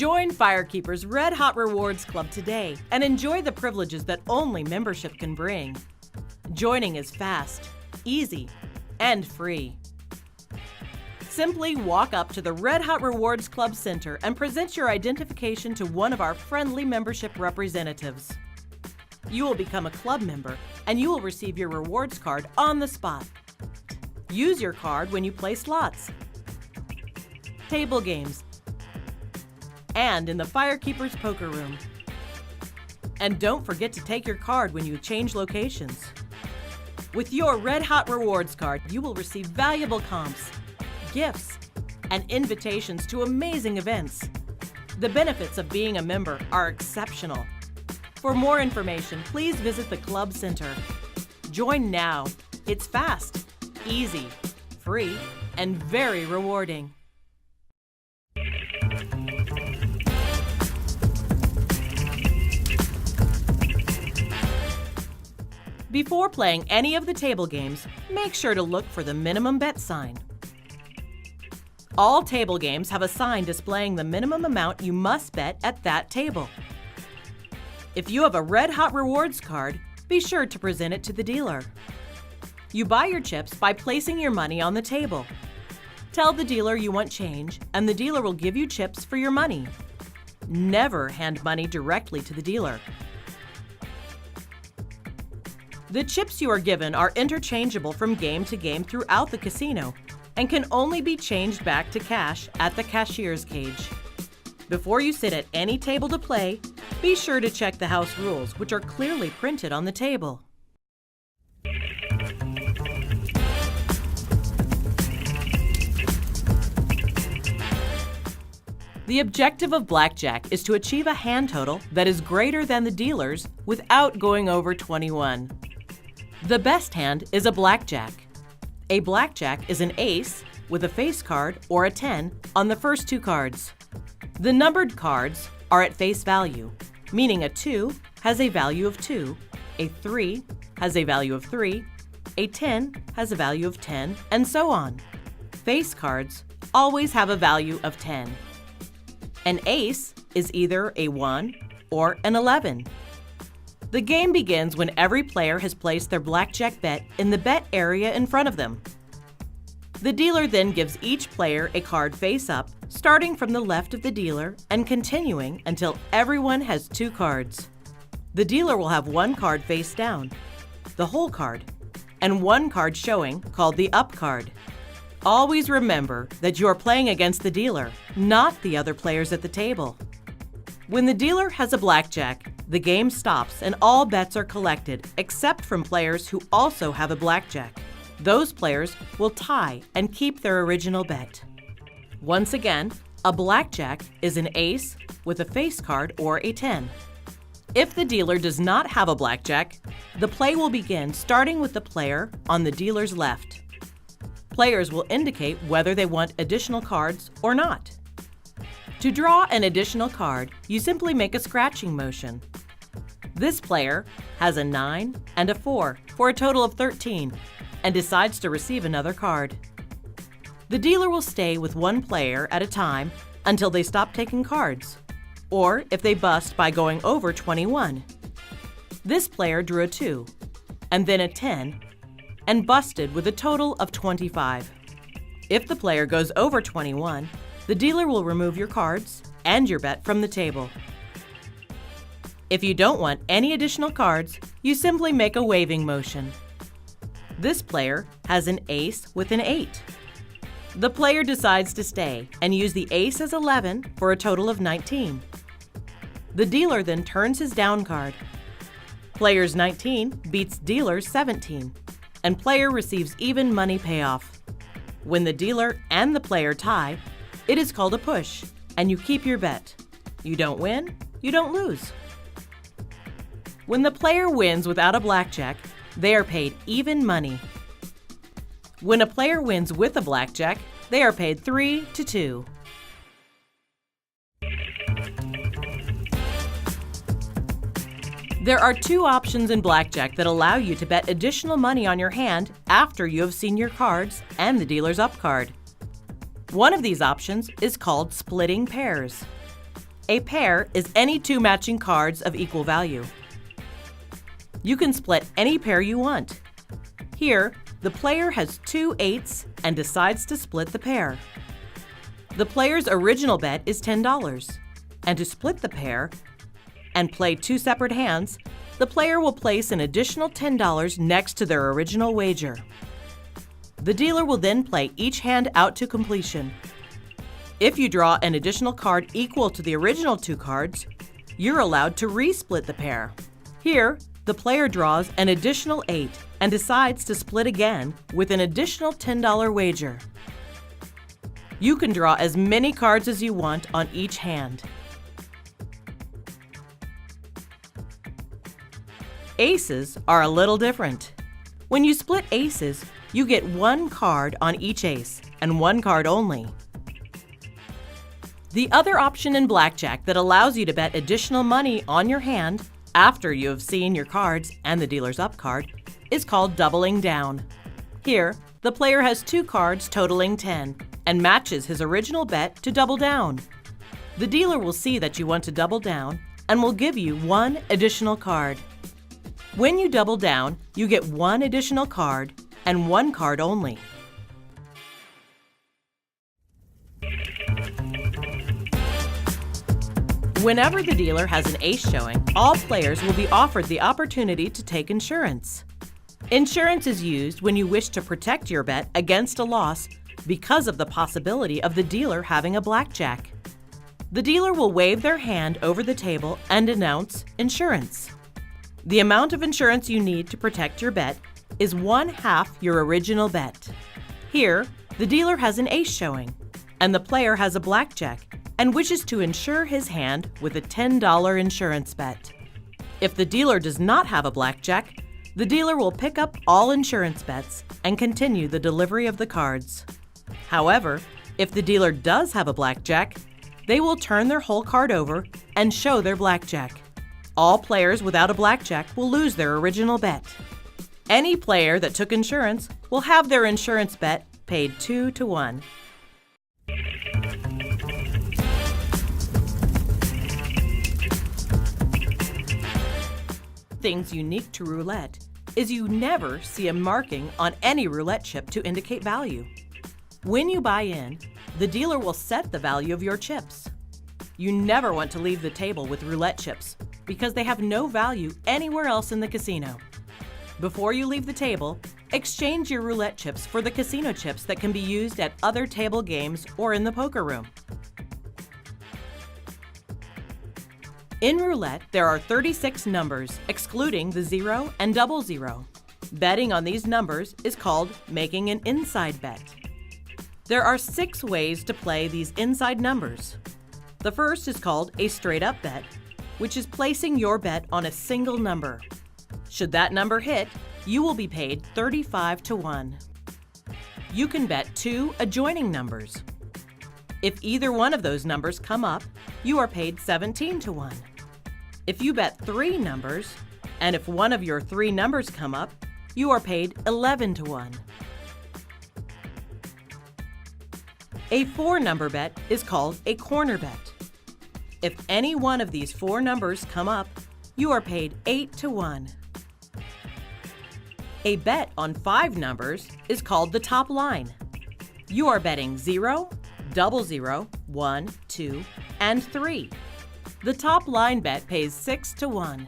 Join Firekeeper's Red Hot Rewards Club today and enjoy the privileges that only membership can bring. Joining is fast, easy, and free. Simply walk up to the Red Hot Rewards Club Center and present your identification to one of our friendly membership representatives. You will become a club member and you will receive your rewards card on the spot. Use your card when you play slots, table games, and in the Firekeeper's poker room. And don't forget to take your card when you change locations. With your Red Hot Rewards card, you will receive valuable comps, gifts, and invitations to amazing events. The benefits of being a member are exceptional. For more information, please visit the Club Center. Join now. It's fast, easy, free, and very rewarding. Before playing any of the table games, make sure to look for the minimum bet sign. All table games have a sign displaying the minimum amount you must bet at that table. If you have a Red Hot Rewards card, be sure to present it to the dealer. You buy your chips by placing your money on the table. Tell the dealer you want change, and the dealer will give you chips for your money. Never hand money directly to the dealer. The chips you are given are interchangeable from game to game throughout the casino and can only be changed back to cash at the cashier's cage. Before you sit at any table to play, be sure to check the house rules, which are clearly printed on the table. The objective of blackjack is to achieve a hand total that is greater than the dealer's without going over 21. The best hand is a blackjack. A blackjack is an ace with a face card or a 10 on the first two cards. The numbered cards are at face value, meaning a 2 has a value of 2, a 3 has a value of 3, a 10 has a value of 10, and so on. Face cards always have a value of 10. An ace is either a 1 or an 11. The game begins when every player has placed their blackjack bet in the bet area in front of them. The dealer then gives each player a card face up, starting from the left of the dealer and continuing until everyone has 2 cards. The dealer will have 1 card face down, the whole card, and 1 card showing called the up card. Always remember that you are playing against the dealer, not the other players at the table. When the dealer has a blackjack, the game stops and all bets are collected except from players who also have a blackjack. Those players will tie and keep their original bet. Once again, a blackjack is an ace with a face card or a 10. If the dealer does not have a blackjack, the play will begin starting with the player on the dealer's left. Players will indicate whether they want additional cards or not. To draw an additional card, you simply make a scratching motion. This player has a 9 and a 4 for a total of 13 and decides to receive another card. The dealer will stay with 1 player at a time until they stop taking cards, or if they bust by going over 21. This player drew a 2 and then a 10 and busted with a total of 25. If the player goes over 21, the dealer will remove your cards and your bet from the table. If you don't want any additional cards, you simply make a waving motion. This player has an ace with an 8. The player decides to stay and use the ace as 11 for a total of 19. The dealer then turns his down card. Player's 19 beats dealer's 17, and player receives even money payoff. When the dealer and the player tie, it is called a push, and you keep your bet. You don't win, you don't lose. When the player wins without a blackjack, they are paid even money. When a player wins with a blackjack, they are paid 3-2. There are 2 options in blackjack that allow you to bet additional money on your hand after you have seen your cards and the dealer's up card. One of these options is called splitting pairs. A pair is any two matching cards of equal value. You can split any pair you want. Here, the player has two eights and decides to split the pair. The player's original bet is $10, and to split the pair and play two separate hands, the player will place an additional $10 next to their original wager. The dealer will then play each hand out to completion. If you draw an additional card equal to the original two cards, you're allowed to re-split the pair. Here, the player draws an additional 8 and decides to split again with an additional $10 wager. You can draw as many cards as you want on each hand. Aces are a little different. When you split aces, you get one card on each ace and one card only. The other option in blackjack that allows you to bet additional money on your hand after you have seen your cards and the dealer's up card is called doubling down. Here, the player has two cards totaling 10 and matches his original bet to double down. The dealer will see that you want to double down and will give you one additional card. When you double down, you get one additional card and one card only. Whenever the dealer has an ace showing, all players will be offered the opportunity to take insurance. Insurance is used when you wish to protect your bet against a loss because of the possibility of the dealer having a blackjack. The dealer will wave their hand over the table and announce insurance. The amount of insurance you need to protect your bet is 1/2 your original bet. Here, the dealer has an ace showing, and the player has a blackjack and wishes to insure his hand with a $10 insurance bet. If the dealer does not have a blackjack, the dealer will pick up all insurance bets and continue the delivery of the cards. However, if the dealer does have a blackjack, they will turn their whole card over and show their blackjack. All players without a blackjack will lose their original bet. Any player that took insurance will have their insurance bet paid 2-1. Things unique to roulette is you never see a marking on any roulette chip to indicate value. When you buy in, the dealer will set the value of your chips. You never want to leave the table with roulette chips because they have no value anywhere else in the casino. Before you leave the table, exchange your roulette chips for the casino chips that can be used at other table games or in the poker room. In roulette, there are 36 numbers, excluding the 0 and 00. Betting on these numbers is called making an inside bet. There are 6 ways to play these inside numbers. The first is called a straight-up bet, which is placing your bet on a single number. Should that number hit, you will be paid 35-1. You can bet 2 adjoining numbers. If either one of those numbers come up, you are paid 17-1. If you bet 3 numbers, and if one of your 3 numbers come up, you are paid 11-1. A 4-number bet is called a corner bet. If any one of these 4 numbers come up, you are paid 8-1. A bet on 5 numbers is called the top line. You are betting 0, 00, 1, 2, and 3. The top line bet pays 6-1.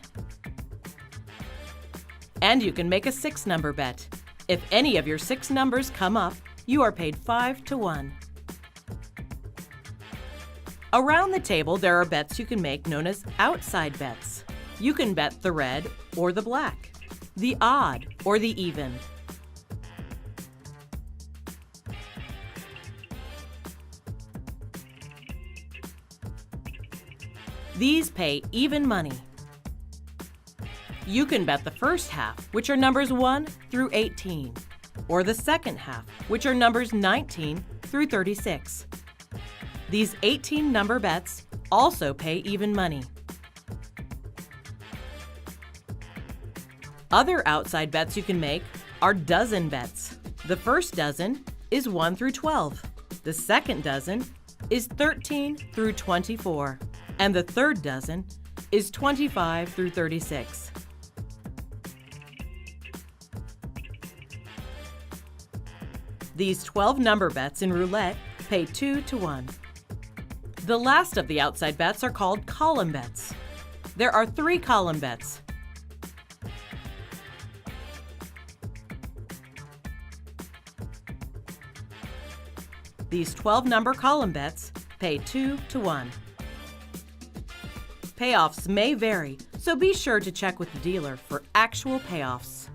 And you can make a 6-number bet. If any of your 6 numbers come up, you are paid 5-1. Around the table, there are bets you can make known as outside bets. You can bet the red or the black, the odd or the even. These pay even money. You can bet the first half, which are numbers 1 through 18, or the second half, which are numbers 19 through 36. These 18-number bets also pay even money. Other outside bets you can make are dozen bets. The first dozen is 1 through 12. The second dozen is 13 through 24. and the third dozen is 25 through 36. These 12 number bets in roulette pay 2 to 1. The last of the outside bets are called column bets. There are 3 column bets. These 12 number column bets pay 2 to 1. Payoffs may vary, so be sure to check with the dealer for actual payoffs.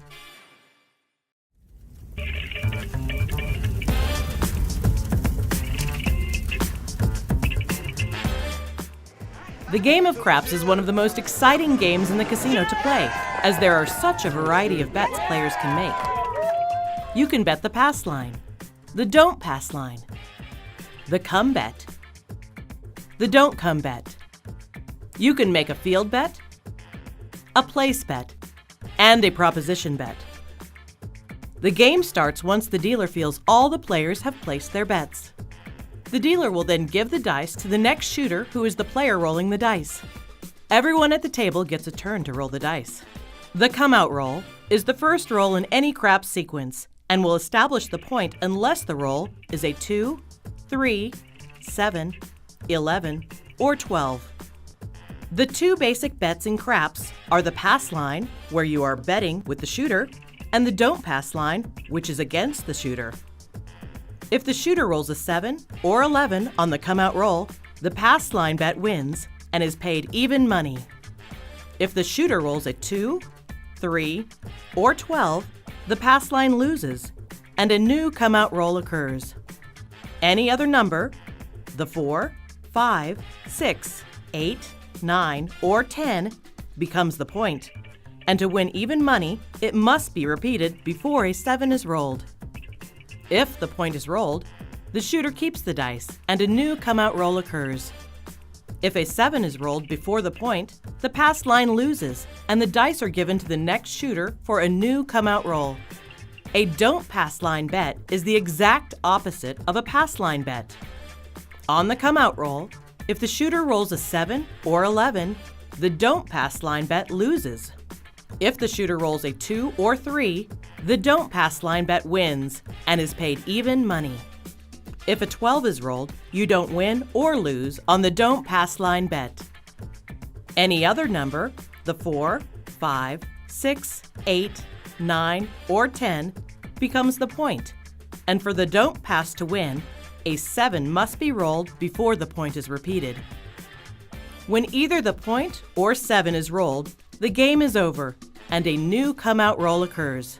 The game of craps is one of the most exciting games in the casino to play, as there are such a variety of bets players can make. You can bet the pass line, the don't pass line, the come bet, the don't come bet. You can make a field bet, a place bet, and a proposition bet. The game starts once the dealer feels all the players have placed their bets. The dealer will then give the dice to the next shooter, who is the player rolling the dice. Everyone at the table gets a turn to roll the dice. The come-out roll is the first roll in any craps sequence and will establish the point unless the roll is a 2, 3, 7, 11, or 12. The 2 basic bets in craps are the pass line, where you are betting with the shooter, and the don't pass line, which is against the shooter. If the shooter rolls a 7 or 11 on the come-out roll, the pass line bet wins and is paid even money. If the shooter rolls a 2, 3, or 12, the pass line loses and a new come-out roll occurs. Any other number, the 4, 5, 6, 8, 9, or 10, becomes the point. And to win even money, it must be repeated before a 7 is rolled. If the point is rolled, the shooter keeps the dice and a new come-out roll occurs. If a 7 is rolled before the point, the pass line loses and the dice are given to the next shooter for a new come-out roll. A don't pass line bet is the exact opposite of a pass line bet. On the come-out roll, if the shooter rolls a 7 or 11, the don't pass line bet loses. If the shooter rolls a 2 or 3, the don't pass line bet wins and is paid even money. If a 12 is rolled, you don't win or lose on the don't pass line bet. Any other number, the 4, 5, 6, 8, 9, or 10, becomes the point. And for the don't pass to win, a 7 must be rolled before the point is repeated. When either the point or 7 is rolled, the game is over and a new come-out roll occurs.